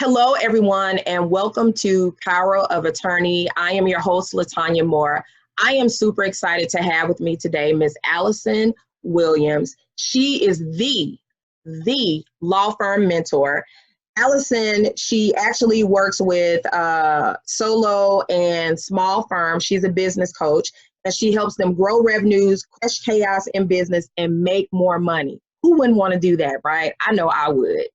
Hello, everyone, and welcome to Power of Attorney. I am your host, LeTonya Moore. I am super excited to have with me today Miss Allison Williams. She is the law firm mentor. Allison, she actually works with solo and small firms. She's a business coach, and she helps them grow revenues, crush chaos in business, and make more money. Who wouldn't want to do that, right? I know I would.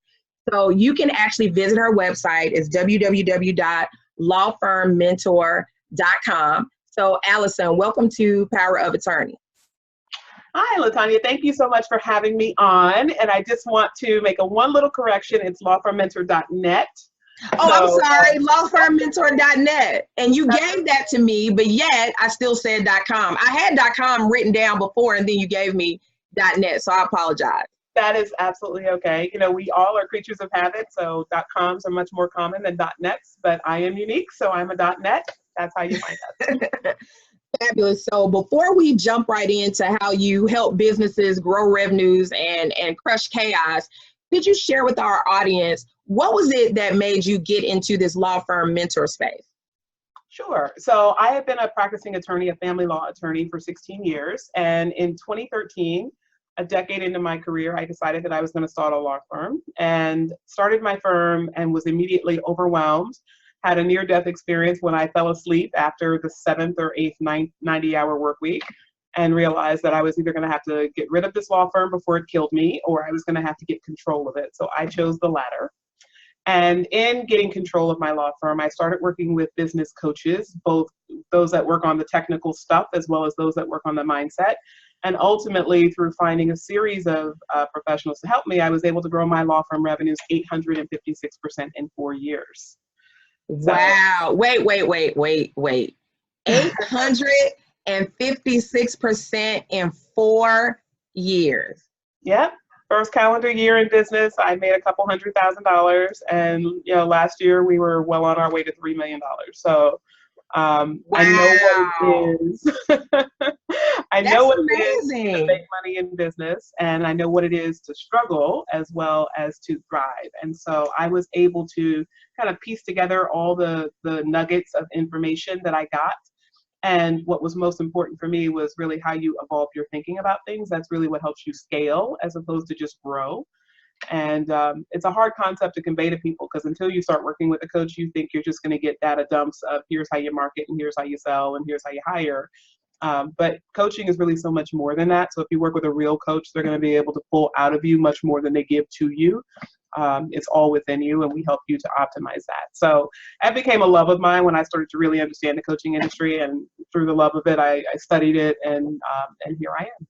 So you can actually visit her website. It's www.lawfirmmentor.com. So Allison, welcome to Power of Attorney. Hi, LeTonya. Thank you so much for having me on. And I just want to make one little correction. It's lawfirmmentor.net. Oh, I'm sorry, lawfirmmentor.net. And you gave that to me, but yet I still said .com. I had .com written down before, and then you gave me .net, so I apologize. That is absolutely okay. You know, we all are creatures of habit, so .coms are much more common than .nets, but I am unique, so I'm a .net. That's how you find us. Fabulous. So before we jump right into how you help businesses grow revenues and crush chaos, could you share with our audience, what was it that made you get into this law firm mentor space? Sure. So I have been a practicing attorney, a family law attorney for 16 years. And in 2013, a decade into my career, I decided that I was going to start a law firm and started my firm and was immediately overwhelmed. Had a near-death experience when I fell asleep after the 7th or 8th 90-hour work week and realized that I was either going to have to get rid of this law firm before it killed me or I was going to have to get control of it. So I chose the latter. And in getting control of my law firm, I started working with business coaches, both those that work on the technical stuff as well as those that work on the mindset. And ultimately, through finding a series of professionals to help me, I was able to grow my law firm revenues 856% in 4 years. Wow. Wait. 856% in 4 years. Yep. First calendar year in business, I made a couple $100,000. And, you know, last year we were well on our way to $3 million. So Wow. I know what it is. I know what it is to make money in business, and I know what it is to struggle as well as to thrive. And so I was able to kind of piece together all the nuggets of information that I got. And what was most important for me was really how you evolve your thinking about things. That's really what helps you scale as opposed to just grow. And it's a hard concept to convey to people because until you start working with a coach, you think you're just going to get data dumps of here's how you market and here's how you sell and here's how you hire. But coaching is really so much more than that. So if you work with a real coach, they're going to be able to pull out of you much more than they give to you. It's all within you, and we help you to optimize that. So that became a love of mine when I started to really understand the coaching industry, and through the love of it, I studied it, and here I am.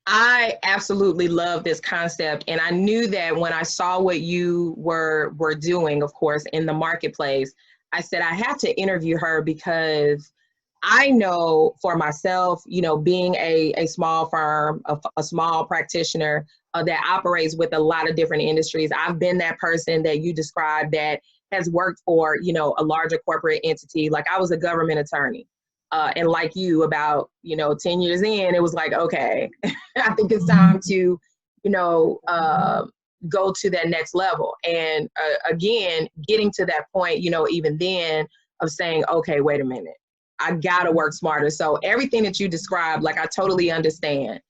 I absolutely love this concept, and I knew that when I saw what you were doing, of course, in the marketplace, I said I have to interview her because I know for myself, you know, being a small firm, a small practitioner that operates with a lot of different industries, I've been that person that you described that has worked for, you know, a larger corporate entity. Like I was a government attorney. And like you, about, 10 years in, it was like, okay, I think it's time to, go to that next level. And again, getting to that point, even then of saying, okay, wait a minute, I gotta work smarter. So everything that you described, like I totally understand.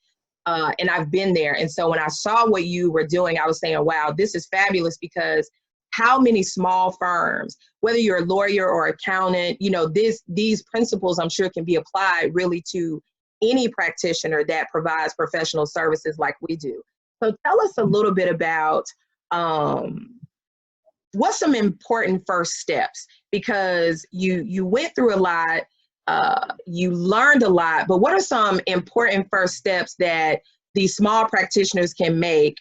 And I've been there. And so when I saw what you were doing, I was saying, wow, this is fabulous, because how many small firms, whether you're a lawyer or accountant, these principles I'm sure can be applied really to any practitioner that provides professional services like we do. So tell us a little bit about what's some important first steps, because you went through a lot, you learned a lot, but what are some important first steps that these small practitioners can make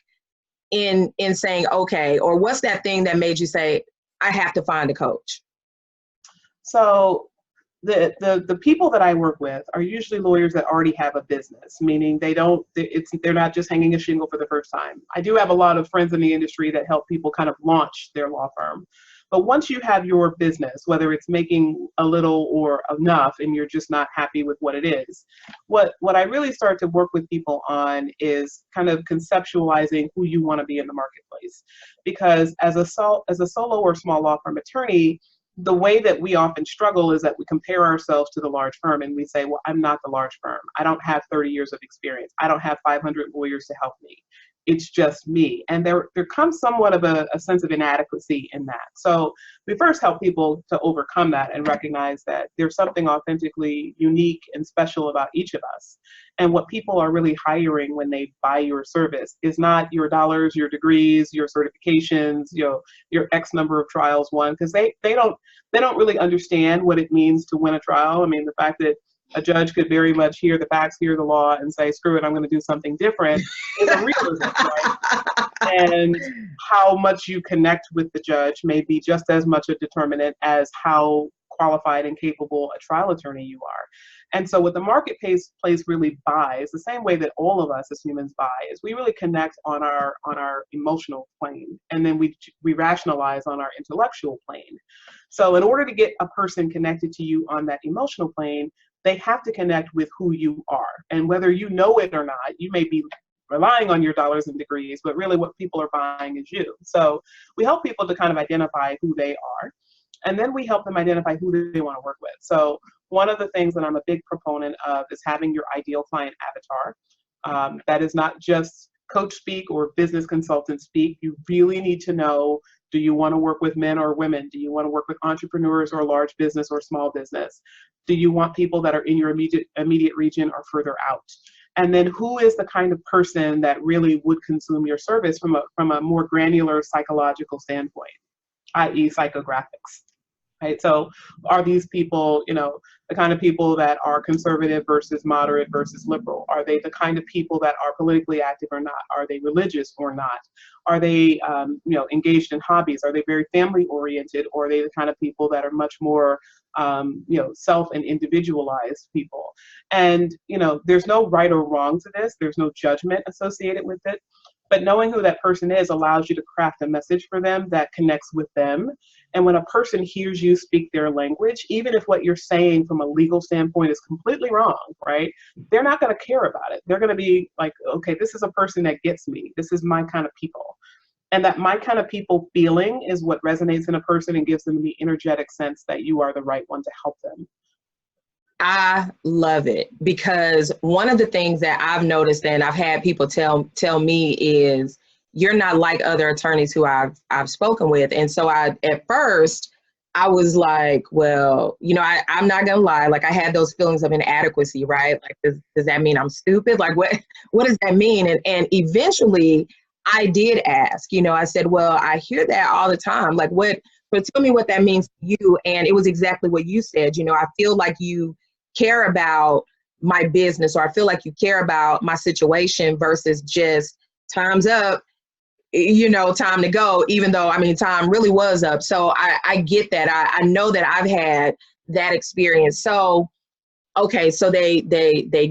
in saying, okay, or what's that thing that made you say, I have to find a coach? So the people that I work with are usually lawyers that already have a business, meaning they're not just hanging a shingle for the first time. I do have a lot of friends in the industry that help people kind of launch their law firm. But once you have your business, whether it's making a little or enough and you're just not happy with what it is, what I really start to work with people on is kind of conceptualizing who you want to be in the marketplace. Because as a solo or small law firm attorney, the way that we often struggle is that we compare ourselves to the large firm and we say, well, I'm not the large firm. I don't have 30 years of experience. I don't have 500 lawyers to help me. It's just me. And there comes somewhat of a sense of inadequacy in that. So we first help people to overcome that and recognize that there's something authentically unique and special about each of us. And what people are really hiring when they buy your service is not your dollars, your degrees, your certifications, your X number of trials won, because they don't really understand what it means to win a trial. I mean, the fact that a judge could very much hear the facts, hear the law, and say, screw it, I'm going to do something different, is a realism, right? And how much you connect with the judge may be just as much a determinant as how qualified and capable a trial attorney you are. And so what the marketplace really buys, the same way that all of us as humans buy, is we really connect on our emotional plane, and then we rationalize on our intellectual plane. So in order to get a person connected to you on that emotional plane, they have to connect with who you are. And whether you know it or not, you may be relying on your dollars and degrees, but really what people are buying is you. So we help people to kind of identify who they are, and then we help them identify who they want to work with. So one of the things that I'm a big proponent of is having your ideal client avatar. That is not just coach speak or business consultant speak. You really need to know, do you want to work with men or women? Do you want to work with entrepreneurs or large business or small business? Do you want people that are in your immediate region or further out? And then who is the kind of person that really would consume your service from a more granular psychological standpoint, i.e. psychographics? Right? So are these people, the kind of people that are conservative versus moderate versus liberal? Are they the kind of people that are politically active or not? Are they religious or not? Are they, engaged in hobbies? Are they very family oriented? Or are they the kind of people that are much more, self and individualized people? And, there's no right or wrong to this. There's no judgment associated with it. But knowing who that person is allows you to craft a message for them that connects with them. And when a person hears you speak their language, even if what you're saying from a legal standpoint is completely wrong, right? They're not going to care about it. They're going to be like, okay, this is a person that gets me. This is my kind of people. And that my kind of people feeling is what resonates in a person and gives them the energetic sense that you are the right one to help them. I love it, because one of the things that I've noticed and I've had people tell me is, you're not like other attorneys who I've spoken with. And so at first I was like, well, I'm not gonna lie, like I had those feelings of inadequacy, right? Like, does that mean I'm stupid? Like, what does that mean? And eventually I did ask, I said, well, I hear that all the time. Like, but tell me what that means to you. And it was exactly what you said. I feel like you care about my business, or I feel like you care about my situation versus just time's up, time to go, even though, time really was up. So I get that. I know that I've had that experience. So, okay. So they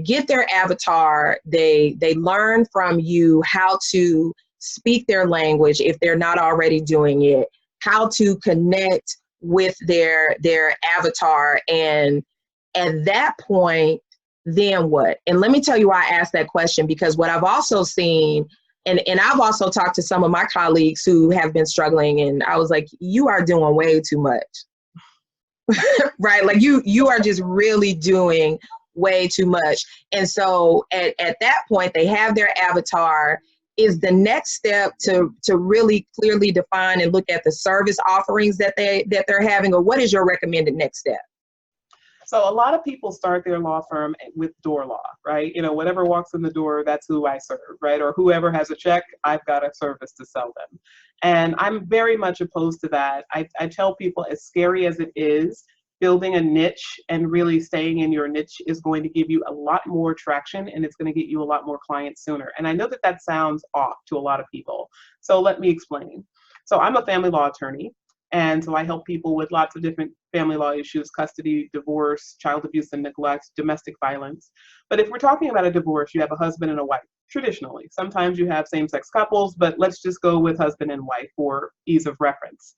get their avatar, they learn from you how to speak their language if they're not already doing it, how to connect with their avatar. And at that point, then what? And let me tell you why I asked that question, because what I've also seen, and I've also talked to some of my colleagues who have been struggling, and I was like, you are doing way too much, right? Like you are just really doing way too much. And so at that point, they have their avatar. Is the next step to really clearly define and look at the service offerings that they're having, or what is your recommended next step? So a lot of people start their law firm with door law, right? Whatever walks in the door, that's who I serve, right? Or whoever has a check, I've got a service to sell them. And I'm very much opposed to that. I tell people, as scary as it is, building a niche and really staying in your niche is going to give you a lot more traction, and it's going to get you a lot more clients sooner. And I know that sounds off to a lot of people. So let me explain. So I'm a family law attorney. And so I help people with lots of different family law issues: custody, divorce, child abuse and neglect, domestic violence. But if we're talking about a divorce, you have a husband and a wife, traditionally. Sometimes you have same-sex couples, but let's just go with husband and wife for ease of reference.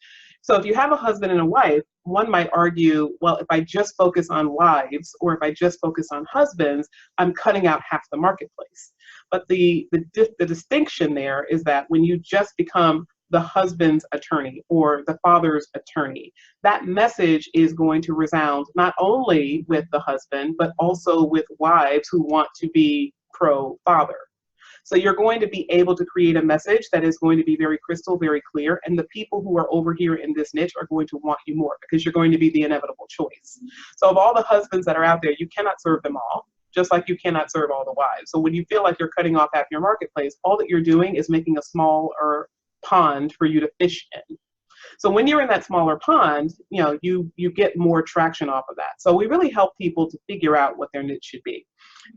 So if you have a husband and a wife, one might argue, well, if I just focus on wives or if I just focus on husbands, I'm cutting out half the marketplace. But the distinction there is that when you just become the husband's attorney or the father's attorney, that message is going to resound not only with the husband, but also with wives who want to be pro-father. So you're going to be able to create a message that is going to be very crystal, very clear, and the people who are over here in this niche are going to want you more because you're going to be the inevitable choice. So of all the husbands that are out there, you cannot serve them all, just like you cannot serve all the wives. So when you feel like you're cutting off half your marketplace, all that you're doing is making a smaller pond for you to fish in. So when you're in that smaller pond, you get more traction off of that. So we really help people to figure out what their niche should be.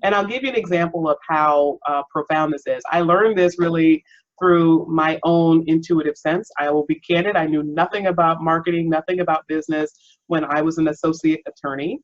And I'll give you an example of how profound this is. I learned this really through my own intuitive sense. I will be candid. I knew nothing about marketing, nothing about business when I was an associate attorney.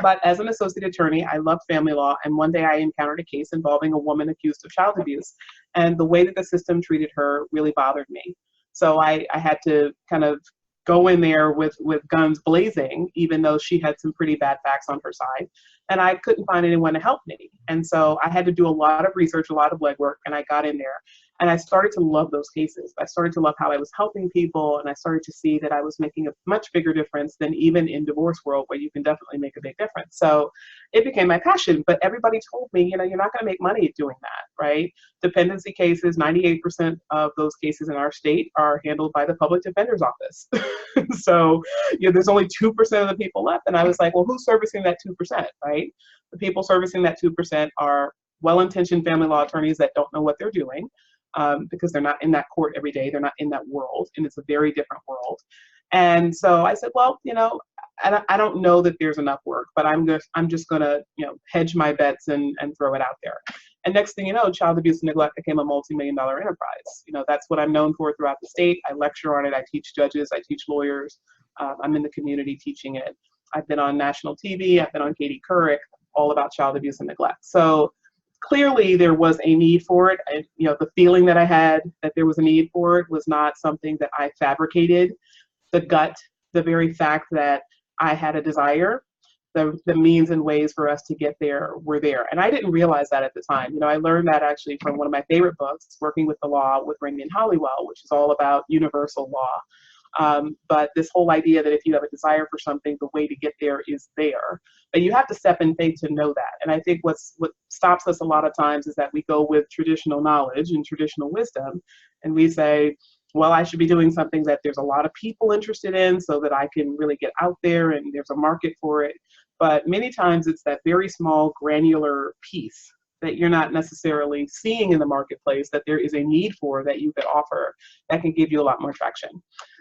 But as an associate attorney, I loved family law. And one day I encountered a case involving a woman accused of child abuse. And the way that the system treated her really bothered me. So I had to kind of go in there with guns blazing, even though she had some pretty bad facts on her side. And I couldn't find anyone to help me. And so I had to do a lot of research, a lot of legwork, and I got in there. And I started to love those cases. I started to love how I was helping people, and I started to see that I was making a much bigger difference than even in divorce world, where you can definitely make a big difference. So it became my passion. But everybody told me, you're not going to make money doing that, right? Dependency cases, 98% of those cases in our state are handled by the public defender's office. So there's only 2% of the people left. And I was like, well, who's servicing that 2%, right? The people servicing that 2% are well-intentioned family law attorneys that don't know what they're doing. Because they're not in that court every day. They're not in that world, and it's a very different world. And so I said, well, I don't know that there's enough work, but I'm just gonna, hedge my bets and throw it out there. And next thing you know, child abuse and neglect became a multi-million-dollar enterprise. That's what I'm known for throughout the state. I lecture on it. I teach judges. I teach lawyers. I'm in the community teaching it. I've been on national TV. I've been on Katie Couric, all about child abuse and neglect. So clearly there was a need for it. The feeling that I had that there was a need for it was not something that I fabricated. The gut, the very fact that I had a desire, the means and ways for us to get there were there. And I didn't realize that at the time. I learned that actually from one of my favorite books, Working with the Law with Raymond Hollywell, which is all about universal law. But this whole idea that if you have a desire for something, the way to get there is there. But you have to step in faith to know that. And I think what stops us a lot of times is that we go with traditional knowledge and traditional wisdom, and we say, well, I should be doing something that there's a lot of people interested in so that I can really get out there and there's a market for it. But many times it's that very small granular piece that you're not necessarily seeing in the marketplace that there is a need for that you could offer that can give you a lot more traction.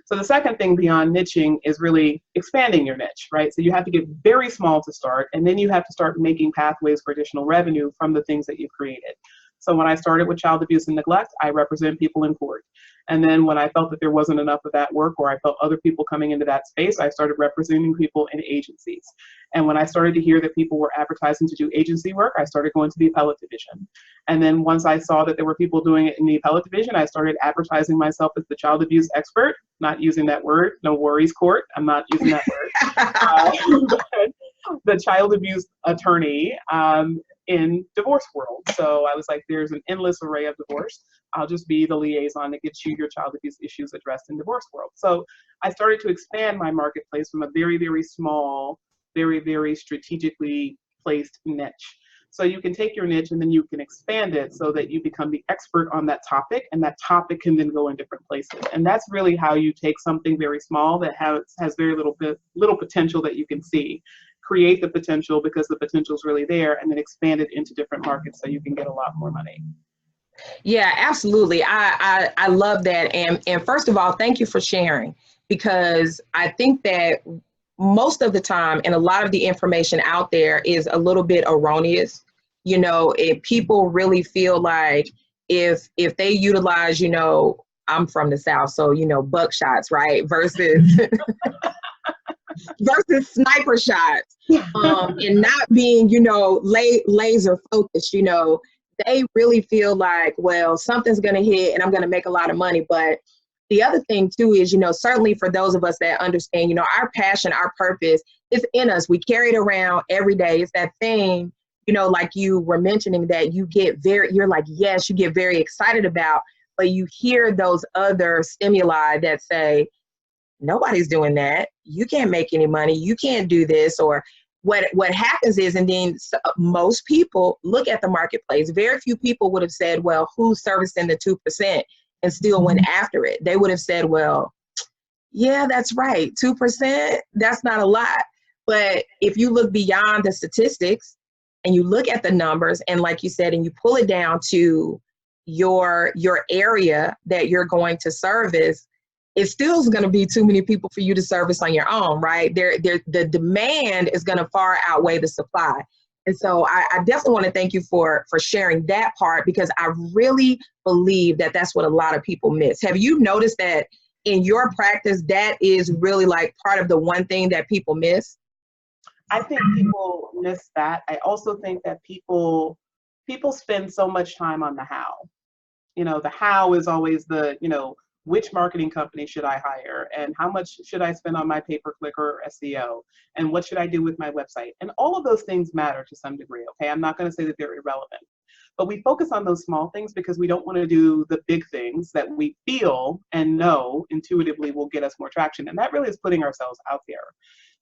So the second thing beyond niching is really expanding your niche, right? So you have to get very small to start, and then you have to start making pathways for additional revenue from the things that you've created. So when I started with child abuse and neglect, I represent people in court. And then when I felt that there wasn't enough of that work, or I felt other people coming into that space, I started representing people in agencies. And when I started to hear that people were advertising to do agency work, I started going to the appellate division. And then once I saw that there were people doing it in the appellate division, I started advertising myself as the child abuse expert, not using that word, no worries court, I'm not using that word. The child abuse attorney in divorce world. So I was like, there's an endless array of divorce. I'll just be the liaison that gets you your child abuse issues addressed in divorce world. So I started to expand my marketplace from a very, very small, very, very strategically placed niche. So you can take your niche and then you can expand it so that you become the expert on that topic, and that topic can then go in different places. And that's really how you take something very small that has very little potential that you can see, create the potential because the potential is really there, and then expand it into different markets so you can get a lot more money. Yeah, absolutely. I love that. And first of all, thank you for sharing, because I think that most of the time, and a lot of the information out there is a little bit erroneous. If people really feel like if they utilize, I'm from the South, so, buckshots, right? Versus sniper shots, and not being, laser focused, they really feel like, well, something's going to hit and I'm going to make a lot of money. But the other thing too is, you know, certainly for those of us that understand, you know, our passion, our purpose is in us. We carry it around every day. It's that thing, you know, like you were mentioning, that you're like, yes, you get very excited about, but you hear those other stimuli that say, nobody's doing that. You can't make any money. You can't do this. Or what happens is, and then most people look at the marketplace. Very few people would have said, well, who's servicing the 2%, and still went after it. They would have said, well, yeah, that's right. 2%, that's not a lot. But if you look beyond the statistics and you look at the numbers, and like you said, and you pull it down to your area that you're going to service, it still is going to be too many people for you to service on your own, right? The demand is going to far outweigh the supply. And so I definitely want to thank you for sharing that part, because I really believe that that's what a lot of people miss. Have you noticed that in your practice, that is really like part of the one thing that people miss? I think people miss that. I also think that people spend so much time on the how. You know, the how is always the, you know, which marketing company should I hire, and how much should I spend on my pay-per-click or SEO, and what should I do with my website? And all of those things matter to some degree, okay? I'm not going to say that they're irrelevant, but we focus on those small things because we don't want to do the big things that we feel and know intuitively will get us more traction. And that really is putting ourselves out there.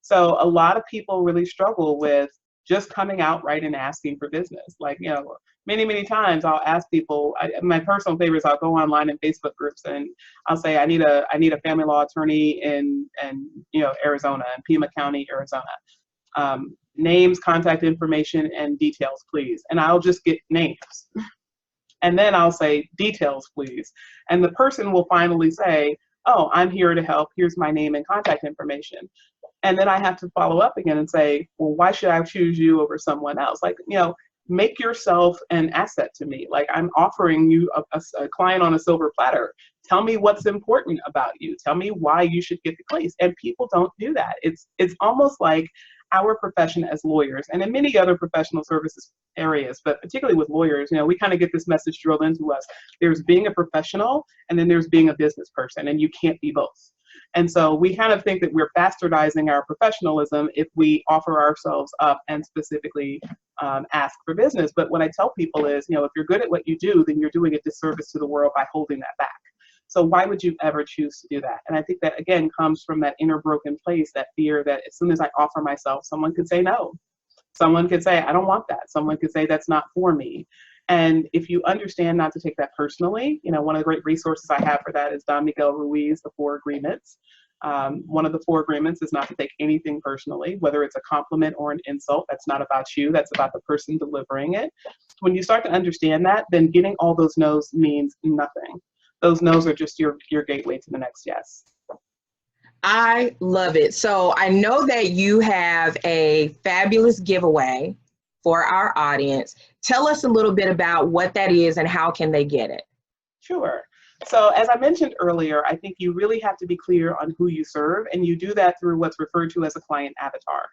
So a lot of people really struggle with just coming out right and asking for business. Like, you know, many times I'll ask people, my personal favorite is I'll go online in Facebook groups and I'll say, I need a family law attorney in you know, Arizona, in Pima County, Arizona. Names, contact information, and details, please. And I'll just get names. And then I'll say, details, please. And the person will finally say, oh, I'm here to help. Here's my name and contact information. And then I have to follow up again and say, well, why should I choose you over someone else? Like, you know, make yourself an asset to me. Like, I'm offering you a client on a silver platter. Tell me what's important about you. Tell me why you should get the case. And people don't do that. It's almost like our profession as lawyers, and in many other professional services areas, but particularly with lawyers, you know, we kind of get this message drilled into us. There's being a professional, and then there's being a business person, and you can't be both. And so we kind of think that we're bastardizing our professionalism if we offer ourselves up and specifically ask for business. But what I tell people is, you know, if you're good at what you do, then you're doing a disservice to the world by holding that back. So why would you ever choose to do that? And I think that, again, comes from that inner broken place, that fear that as soon as I offer myself, someone could say no. Someone could say, I don't want that. Someone could say, that's not for me. And if you understand not to take that personally, you know, one of the great resources I have for that is Don Miguel Ruiz, The 4 Agreements. One of the 4 agreements is not to take anything personally, whether it's a compliment or an insult. That's not about you. That's about the person delivering it. When you start to understand that, then getting all those no's means nothing. Those no's are just your gateway to the next yes. I love it. So I know that you have a fabulous giveaway for our audience. Tell us a little bit about what that is and how can they get it? Sure. So as I mentioned earlier, I think you really have to be clear on who you serve, and you do that through what's referred to as a client avatar.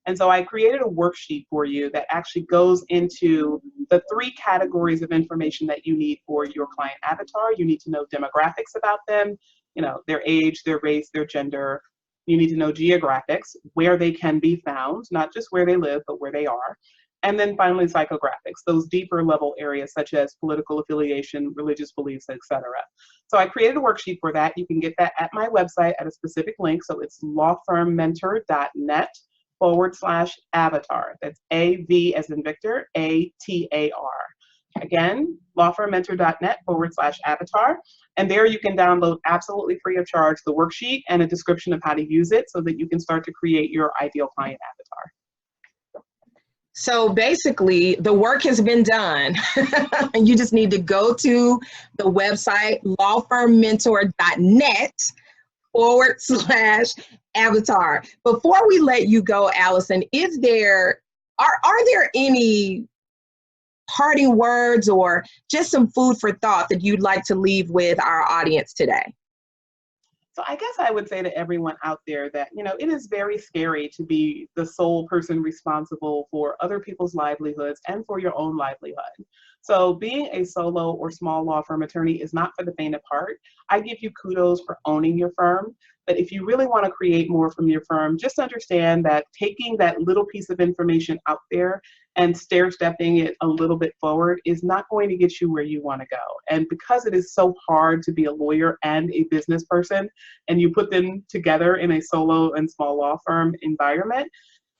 And so I created a worksheet for you that actually goes into the 3 categories of information that you need for your client avatar. You need to know demographics about them, you know, their age, their race, their gender. You need to know geographics, where they can be found, not just where they live, but where they are. And then finally, psychographics, those deeper level areas such as political affiliation, religious beliefs, etc. So I created a worksheet for that. You can get that at my website at a specific link. So it's lawfirmmentor.net/avatar. That's AV as in Victor, ATAR. Again, lawfirmmentor.net/avatar. And there you can download absolutely free of charge the worksheet and a description of how to use it so that you can start to create your ideal client avatar. So basically, the work has been done. You just need to go to the website, lawfirmmentor.net/avatar. Before we let you go, Allison, are there any parting words or just some food for thought that you'd like to leave with our audience today? So I guess I would say to everyone out there that, you know, it is very scary to be the sole person responsible for other people's livelihoods and for your own livelihood. So being a solo or small law firm attorney is not for the faint of heart. I give you kudos for owning your firm, but if you really want to create more from your firm, just understand that taking that little piece of information out there and stair-stepping it a little bit forward is not going to get you where you want to go. And because it is so hard to be a lawyer and a business person, and you put them together in a solo and small law firm environment,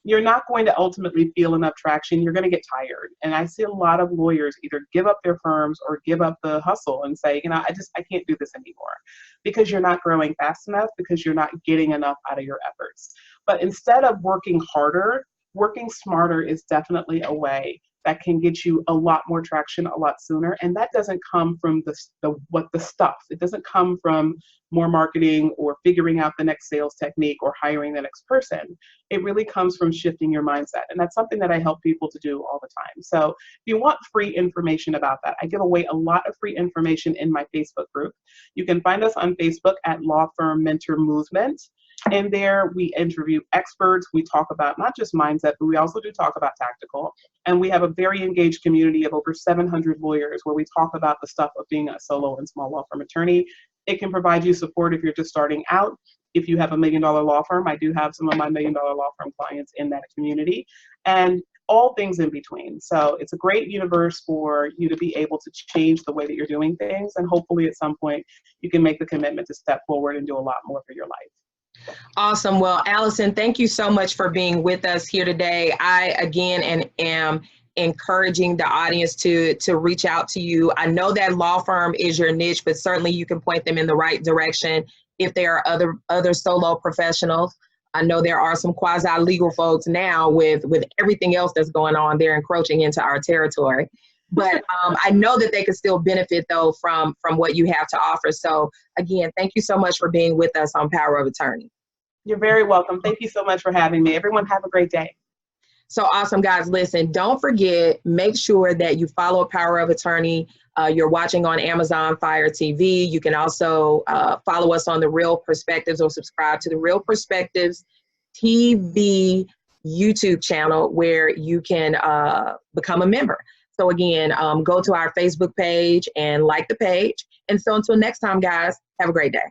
you're not going to ultimately feel enough traction. You're going to get tired. And I see a lot of lawyers either give up their firms or give up the hustle and say, you know, I can't do this anymore, because you're not growing fast enough, because you're not getting enough out of your efforts. But instead of working harder, working smarter is definitely a way that can get you a lot more traction a lot sooner. And that doesn't come from the stuff. It doesn't come from more marketing or figuring out the next sales technique or hiring the next person. It really comes from shifting your mindset. And that's something that I help people to do all the time. So if you want free information about that, I give away a lot of free information in my Facebook group. You can find us on Facebook at Law Firm Mentor Movement. And there we interview experts. We talk about not just mindset, but we also do talk about tactical. And we have a very engaged community of over 700 lawyers where we talk about the stuff of being a solo and small law firm attorney. It can provide you support if you're just starting out. If you have a $1 million law firm, I do have some of my $1 million law firm clients in that community, and all things in between. So it's a great universe for you to be able to change the way that you're doing things. And hopefully at some point you can make the commitment to step forward and do a lot more for your life. Awesome. Well, Allison, thank you so much for being with us here today. I, again, am encouraging the audience to reach out to you. I know that law firm is your niche, but certainly you can point them in the right direction if there are other solo professionals. I know there are some quasi-legal folks now with everything else that's going on. They're encroaching into our territory. But I know that they could still benefit, though, from what you have to offer. So, again, thank you so much for being with us on Power of Attorney. You're very welcome. Thank you so much for having me. Everyone have a great day. So awesome, guys. Listen, don't forget, make sure that you follow Power of Attorney. You're watching on Amazon Fire TV. You can also follow us on the Real Perspectives or subscribe to the Real Perspectives TV YouTube channel where you can become a member. So again, go to our Facebook page and like the page. And so until next time, guys, have a great day.